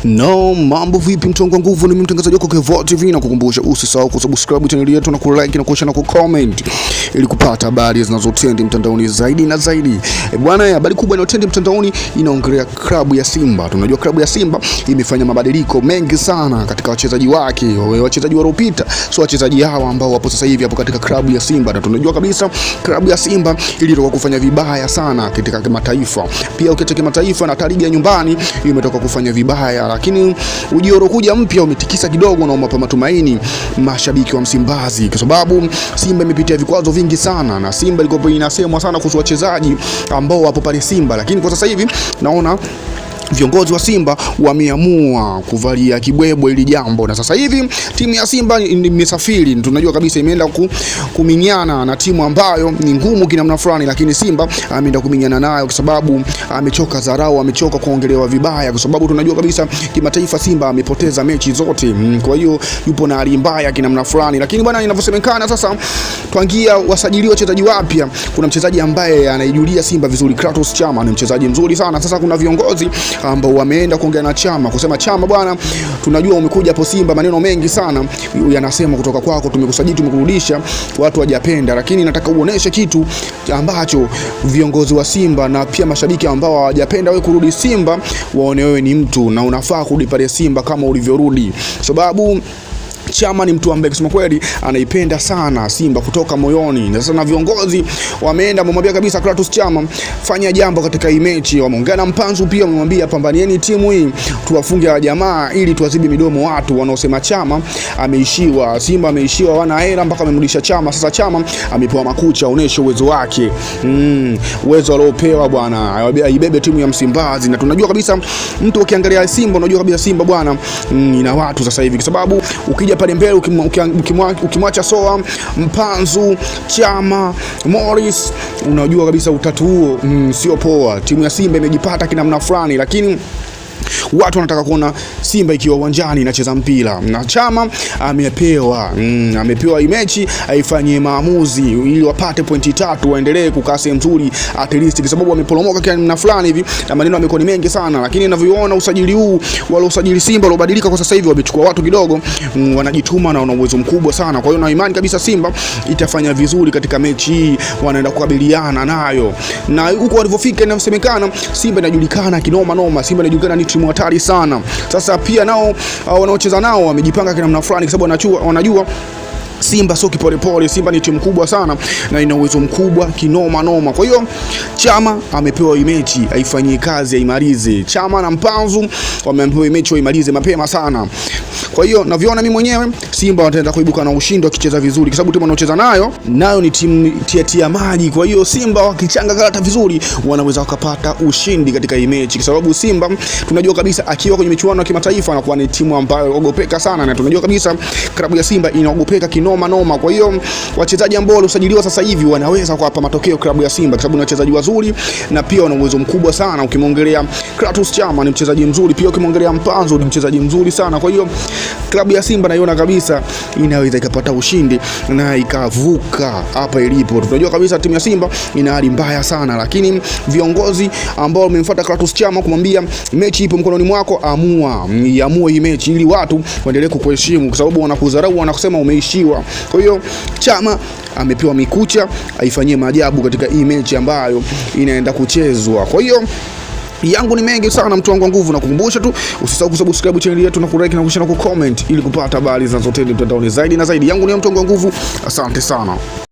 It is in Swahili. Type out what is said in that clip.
No, mambo vipi mtongo nguvu, ni mtangazaji wako Kevo TV na kukumbusha usisahau kusubscribe channel yetu na kulike na kushare na kucomment ili kupata habari zinazotrend mtandaoni zaidi na zaidi. Bwana, habari kubwa inayotrend mtandaoni inaongelea klabu ya Simba. Tunajua klabu ya Simba imefanya mabadiliko mengi sana katika wachezaji wake, wachezaji waliopita, so wachezaji hawa ambao wapo sasa hivi hapo katika klabu ya Simba, na tunajua kabisa klabu ya Simba ilitoka kufanya vibaya sana katika kimataifa. Pia ukiacha kimataifa na ligi ya nyumbani imetoka kufanya vibaya, lakini ujio kuja mpya umetikisa kidogo na umapa matumaini mashabiki wa Msimbazi, kwa sababu Simba imepitia vikwazo vingi sana, na Simba ilikuwa inasemwa sana kuhusu wachezaji ambao wapo pale Simba, lakini kwa sasa hivi naona viongozi wa Simba wameamua kuvalia kibwebwe ili jambo, na sasa hivi timu ya Simba imesafiri. Tunajua kabisa imeenda kuminyana na timu ambayo ni ngumu kinamna fulani, lakini Simba ameenda kuminyana nayo kwa sababu amechoka dharau, amechoka kuongelewa vibaya, kwa sababu tunajua kabisa kimataifa Simba amepoteza mechi zote. Kwa hiyo yupo na hali mbaya kinamna fulani, lakini bwana, inavyosemekana sasa tuangia wasajili wachezaji wapya. Kuna mchezaji ambaye anaijulia Simba vizuri, Kratos Chama, ni mchezaji mzuri sana. Sasa kuna viongozi ambao wameenda kuongea na Chama kusema, Chama bwana, tunajua umekuja hapo Simba, maneno mengi sana yanasema kutoka kwako, tumekusajili, tumekurudisha, watu hawajapenda, lakini nataka uoneshe kitu ambacho viongozi wa Simba na pia mashabiki ambao hawajapenda wewe kurudi Simba waone wewe ni mtu na unafaa kurudi pale Simba kama ulivyorudi, sababu Chama ni mtu ambaye kusema kweli anaipenda sana Simba kutoka moyoni. Na sasa na viongozi wameenda kumwambia kabisa Kratos Chama, fanya jambo katika hii mechi. Wameongea na Mpanzu pia, wamemwambia pambanieni timu hii, tuwafunge wa jamaa ili tuwazibe midomo watu wanaosema Chama ameishiwa, Simba ameishiwa, wana hela mpaka amemrudisha Chama. Sasa Chama amepewa makucha aoneshe uwezo wake, uwezo aliopewa bwana, aibebe timu ya Msimbazi. Na tunajua kabisa mtu ukiangalia Simba, unajua kabisa Simba bwana ina watu sasa hivi, kwa sababu ukija pale mbele ukimwacha Soa, Mpanzu, Chama, Morris, unajua kabisa utatu huo sio poa. Timu ya Simba imejipata kinamna fulani, lakini watu wanataka kuona Simba ikiwa uwanjani inacheza mpira, na Chama amepewa mechi aifanyie maamuzi ili wapate pointi 3 waendelee kukaa sehemu nzuri at least, kwa sababu wameporomoka kiasi fulani hivi na maneno yamekuwa ni mengi sana. Lakini ninavyoona usajili huu wale usajili Simba waliobadilika kwa sasa hivi, wamechukua watu kidogo wanajituma na wana uwezo mkubwa sana. Kwa hiyo na imani kabisa Simba itafanya vizuri katika mechi hii, wanaenda kukabiliana nayo. Na huko walivyofika inasemekana Simba inajulikana kinoma noma, Simba inajulikana ni timu hatari sana. Sasa pia nao wanaocheza nao wamejipanga kinamna fulani, kwa sababu wanajua Simba sio kipolepole, Simba ni timu kubwa sana na ina uwezo mkubwa kinoma noma. Kwa hiyo Chama amepewa mechi aifanyie kazi, aimalize. Chama na Mpanzu wamepewa mechi waimalize mapema sana. Kwa hiyo naviona mimi mwenyewe Simba wataenda kuibuka na ushindi wakicheza vizuri, kwa sababu timu wanaocheza nayo ni timu tia maji. Kwa hiyo Simba wakichanga karata vizuri wanaweza wakapata ushindi katika hii mechi, kwa sababu Simba tunajua kabisa akiwa kwenye michuano ya kimataifa anakuwa ni timu ambayo ogopeka sana, na tunajua kabisa klabu ya Simba inaogopeka kinoma noma. Kwa hiyo wachezaji ambao waliosajiliwa sasa hivi wanaweza kuwapa matokeo klabu ya Simba, kwa sababu ni wachezaji wazuri na pia wana uwezo mkubwa sana. Ukimwongelea Kratos Chama ni mchezaji mzuri, pia ukimwongelea Mpanzu ni mchezaji mzuri sana. Kwa hiyo klabu ya Simba naiona kabisa inaweza ikapata ushindi na ikavuka hapa ilipo. Tunajua kabisa timu ya Simba ina hali mbaya sana, lakini viongozi ambao wamemfuata Kratos Chama kumwambia mechi ipo mkononi mwako, amue hii mechi ili watu waendelee kukuheshimu, kwa sababu wanakudharau, wanakusema umeishiwa. Kwa hiyo Chama amepewa mikucha aifanyie maajabu katika hii mechi ambayo inaenda kuchezwa. Kwa hiyo yangu ni mengi sana mtu wangu wa nguvu, na kukumbusha tu usisahau kusubscribe channel yetu na kulike na kushare na kucomment ili kupata habari zinazotrend mtandaoni zaidi na zaidi. Yangu ni mtu wangu wa nguvu, asante sana.